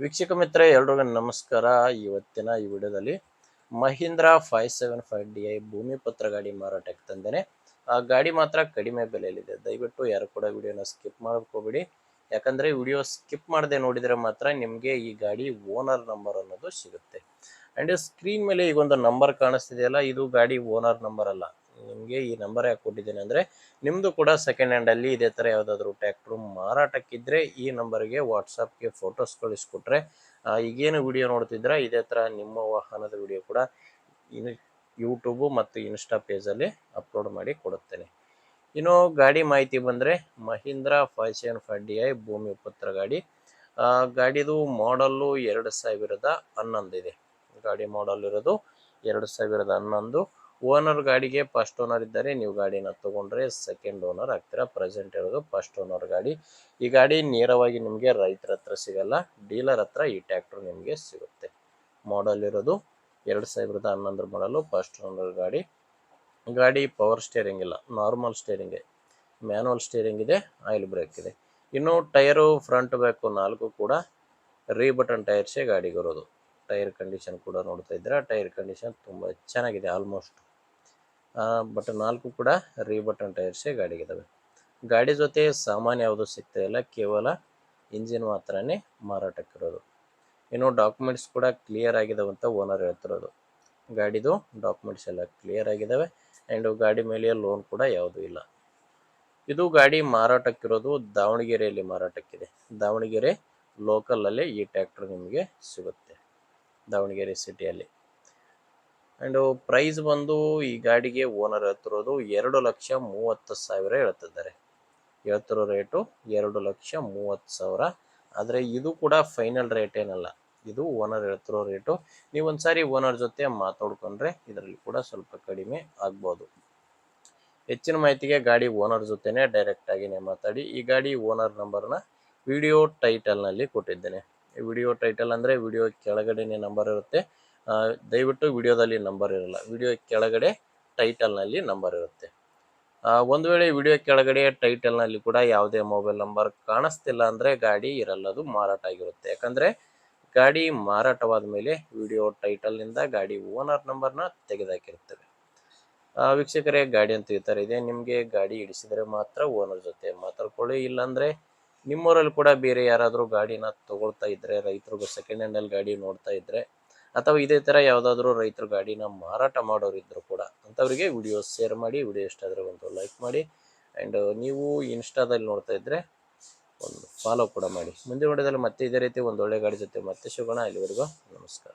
ವೀಕ್ಷಕ ಮಿತ್ರ ಎಲ್ರಿಗೂ ನಮಸ್ಕಾರ. ಇವತ್ತಿನ ಈ ವಿಡಿಯೋದಲ್ಲಿ ಮಹೀಂದ್ರಾ 575DI ಭೂಮಿ ಪತ್ರ ಗಾಡಿ ಮಾರಾಟಕ್ಕೆ ತಂದೇನೆ. ಆ ಗಾಡಿ ಮಾತ್ರ ಕಡಿಮೆ ಬೆಲೆಯಲ್ಲಿದೆ. ದಯವಿಟ್ಟು ಯಾರು ಕೂಡ ವಿಡಿಯೋನ ಸ್ಕಿಪ್ ಮಾಡ್ಕೋಬೇಡಿ. ಯಾಕಂದ್ರೆ ವಿಡಿಯೋ ಸ್ಕಿಪ್ ಮಾಡದೆ ನೋಡಿದರೆ ಮಾತ್ರ ನಿಮಗೆ ಈ ಗಾಡಿ ಓನರ್ ನಂಬರ್ ಅನ್ನೋದು ಸಿಗುತ್ತೆ. ಅಂಡ್ ಸ್ಕ್ರೀನ್ ಮೇಲೆ ಈಗ ಒಂದು ನಂಬರ್ ಕಾಣಿಸ್ತಿದೆಯಲ್ಲ, ಇದು ಗಾಡಿ ಓನರ್ ನಂಬರ್ ಅಲ್ಲ. ನಿಮಗೆ ಈ ನಂಬರ್ ಯಾಕೆ ಕೊಟ್ಟಿದ್ದೇನೆ ಅಂದರೆ, ನಿಮ್ಮದು ಕೂಡ ಸೆಕೆಂಡ್ ಹ್ಯಾಂಡಲ್ಲಿ ಇದೇ ಥರ ಯಾವುದಾದ್ರೂ ಟ್ಯಾಕ್ಟ್ರು ಮಾರಾಟಕ್ಕಿದ್ರೆ ಈ ನಂಬರ್ಗೆ ವಾಟ್ಸಪ್ಗೆ ಫೋಟೋಸ್ ಕಳಿಸ್ಕೊಟ್ರೆ, ಈಗೇನು ವಿಡಿಯೋ ನೋಡ್ತಿದ್ರೆ ಇದೇ ಥರ ನಿಮ್ಮ ವಾಹನದ ವಿಡಿಯೋ ಕೂಡ ಯೂಟ್ಯೂಬು ಮತ್ತು ಇನ್ಸ್ಟಾ ಪೇಜಲ್ಲಿ ಅಪ್ಲೋಡ್ ಮಾಡಿ ಕೊಡುತ್ತೇನೆ. ಇನ್ನು ಗಾಡಿ ಮಾಹಿತಿ ಬಂದರೆ, ಮಹೀಂದ್ರಾ 575DI ಭೂಮಿ ಪತ್ರ ಗಾಡಿ. ಗಾಡಿದು ಮಾಡಲ್ಲು 2011 ಇದೆ. ಗಾಡಿ ಮಾಡಲ್ ಇರೋದು 2011. ಓನರ್ ಗಾಡಿಗೆ ಫಸ್ಟ್ ಓನರ್ ಇದ್ದಾರೆ. ನೀವು ಗಾಡಿನ ತಗೊಂಡ್ರೆ ಸೆಕೆಂಡ್ ಓನರ್ ಆಗ್ತೀರಾ. ಪ್ರೆಸೆಂಟ್ ಇರೋದು ಫಸ್ಟ್ ಓನರ್ ಗಾಡಿ. ಈ ಗಾಡಿ ನೇರವಾಗಿ ನಿಮಗೆ ರೈತರ ಹತ್ರ ಸಿಗಲ್ಲ, ಡೀಲರ್ ಹತ್ರ ಈ ಟ್ಯಾಕ್ಟ್ರು ನಿಮಗೆ ಸಿಗುತ್ತೆ. ಮಾಡಲ್ ಇರೋದು 2011 ಮಾಡಲು, ಫಸ್ಟ್ ಓನರ್ ಗಾಡಿ. ಗಾಡಿ ಪವರ್ ಸ್ಟೇರಿಂಗ್ ಇಲ್ಲ, ನಾರ್ಮಲ್ ಸ್ಟೇರಿಂಗ್, ಮ್ಯಾನುವಲ್ ಸ್ಟೇರಿಂಗ್ ಇದೆ, ಆಯಿಲ್ ಬ್ರೇಕ್ ಇದೆ. ಇನ್ನು ಟೈರು ಫ್ರಂಟ್ ಬ್ಯಾಕು 4 ಕೂಡ ರೀ ಬಟನ್ ಟೈರ್ಸೇ ಗಾಡಿಗೆ ಇರೋದು. ಟೈರ್ ಕಂಡೀಷನ್ ಕೂಡ ನೋಡ್ತಾ ಇದ್ದೀರಾ, ಟೈರ್ ಕಂಡೀಷನ್ ತುಂಬ ಚೆನ್ನಾಗಿದೆ. ಆಲ್ಮೋಸ್ಟ್ ಬಟ್ 4 ಕೂಡ ರೀ ಬಟನ್ ಟೈರ್ಸೇ ಗಾಡಿಗಿದ್ದಾವೆ. ಗಾಡಿ ಜೊತೆ ಸಾಮಾನ್ಯ ಯಾವುದು ಸಿಗ್ತಾ ಇಲ್ಲ, ಕೇವಲ ಇಂಜಿನ್ ಮಾತ್ರನೇ ಮಾರಾಟಕ್ಕಿರೋದು. ಇನ್ನು ಡಾಕ್ಯುಮೆಂಟ್ಸ್ ಕೂಡ ಕ್ಲಿಯರ್ ಆಗಿದ್ದಾವೆ ಅಂತ ಓನರ್ ಹೇಳ್ತಿರೋದು. ಗಾಡಿದು ಡಾಕ್ಯುಮೆಂಟ್ಸ್ ಎಲ್ಲ ಕ್ಲಿಯರ್ ಆಗಿದ್ದಾವೆ. ಆ್ಯಂಡ್ ಗಾಡಿ ಮೇಲೆ ಲೋನ್ ಕೂಡ ಯಾವುದೂ ಇಲ್ಲ. ಇದು ಗಾಡಿ ಮಾರಾಟಕ್ಕಿರೋದು ದಾವಣಗೆರೆಯಲ್ಲಿ ಮಾರಾಟಕ್ಕಿದೆ. ದಾವಣಗೆರೆ ಲೋಕಲಲ್ಲೇ ಈ ಟ್ಯಾಕ್ಟ್ರ್ ನಿಮಗೆ ಸಿಗುತ್ತೆ, ದಾವಣಗೆರೆ ಸಿಟಿಯಲ್ಲಿ. ಆ್ಯಂಡ್ ಪ್ರೈಸ್ ಬಂದು ಈ ಗಾಡಿಗೆ ಓನರ್ ಹೇಳ್ತಿರೋದು 2,30,000 ಹೇಳ್ತಿದ್ದಾರೆ. ಹೇಳ್ತಿರೋ ರೇಟು 2,30,000. ಆದರೆ ಇದು ಕೂಡ ಫೈನಲ್ ರೇಟ್ ಏನಲ್ಲ, ಇದು ಓನರ್ ಹೇಳ್ತಿರೋ ರೇಟು. ನೀವು ಒಂದ್ಸಾರಿ ಓನರ್ ಜೊತೆ ಮಾತಾಡ್ಕೊಂಡ್ರೆ ಇದರಲ್ಲಿ ಕೂಡ ಸ್ವಲ್ಪ ಕಡಿಮೆ ಆಗ್ಬೋದು. ಹೆಚ್ಚಿನ ಮಾಹಿತಿಗೆ ಗಾಡಿ ಓನರ್ ಜೊತೆನೇ ಡೈರೆಕ್ಟಾಗಿನೇ ಮಾತಾಡಿ. ಈ ಗಾಡಿ ಓನರ್ ನಂಬರ್ನ ವಿಡಿಯೋ ಟೈಟಲ್ನಲ್ಲಿ ಕೊಟ್ಟಿದ್ದೇನೆ. ವಿಡಿಯೋ ಟೈಟಲ್ ಅಂದರೆ ವಿಡಿಯೋ ಕೆಳಗಡೆನೇ ನಂಬರ್ ಇರುತ್ತೆ. ದಯವಿಟ್ಟು ವಿಡಿಯೋದಲ್ಲಿ ನಂಬರ್ ಇರಲ್ಲ, ವಿಡಿಯೋ ಕೆಳಗಡೆ ಟೈಟಲ್ನಲ್ಲಿ ನಂಬರ್ ಇರುತ್ತೆ. ಒಂದು ವೇಳೆ ವಿಡಿಯೋ ಕೆಳಗಡೆ ಟೈಟಲ್ನಲ್ಲಿ ಕೂಡ ಯಾವುದೇ ಮೊಬೈಲ್ ನಂಬರ್ ಕಾಣಿಸ್ತಿಲ್ಲ ಅಂದರೆ ಗಾಡಿ ಇರಲ್ಲ, ಅದು ಮಾರಾಟ ಆಗಿರುತ್ತೆ. ಯಾಕಂದರೆ ಗಾಡಿ ಮಾರಾಟವಾದ ಮೇಲೆ ವಿಡಿಯೋ ಟೈಟಲ್ನಿಂದ ಗಾಡಿ ಓನರ್ ನಂಬರ್ನ ತೆಗೆದಾಕಿರ್ತೇವೆ. ವೀಕ್ಷಕರೇ, ಗಾಡಿ ಅಂತ ಈ ಥರ ಇದೆ. ನಿಮಗೆ ಗಾಡಿ ಹಿಡಿಸಿದರೆ ಮಾತ್ರ ಓನರ್ ಜೊತೆ ಮಾತಾಡ್ಕೊಳ್ಳಿ. ಇಲ್ಲಾಂದರೆ ನಿಮ್ಮೂರಲ್ಲಿ ಕೂಡ ಬೇರೆ ಯಾರಾದರೂ ಗಾಡಿನ ತೊಗೊಳ್ತಾ ಇದ್ದರೆ, ರೈತರಿಗೂ ಸೆಕೆಂಡ್ ಹ್ಯಾಂಡಲ್ಲಿ ಗಾಡಿ ನೋಡ್ತಾ ಇದ್ದರೆ, ಅಥವಾ ಇದೇ ಥರ ಯಾವುದಾದ್ರೂ ರೈತರು ಗಾಡಿನ ಮಾರಾಟ ಮಾಡೋರಿದ್ದರೂ ಕೂಡ ಅಂಥವರಿಗೆ ವಿಡಿಯೋ ಶೇರ್ ಮಾಡಿ. ವಿಡಿಯೋ ಇಷ್ಟ ಆದರೆ ಒಂದು ಲೈಕ್ ಮಾಡಿ. ಆ್ಯಂಡ್ ನೀವು ಇನ್ಸ್ಟಾದಲ್ಲಿ ನೋಡ್ತಾ ಇದ್ದರೆ ಒಂದು ಫಾಲೋ ಕೂಡ ಮಾಡಿ. ಮುಂದಿನ ವಿಡಿಯೋದಲ್ಲಿ ಮತ್ತೆ ಇದೇ ರೀತಿ ಒಂದು ಒಳ್ಳೆ ಗಾಡಿ ಜೊತೆ ಮತ್ತೆ ಸಿಗೋಣ. ಅಲ್ಲಿವರೆಗೂ ನಮಸ್ಕಾರ.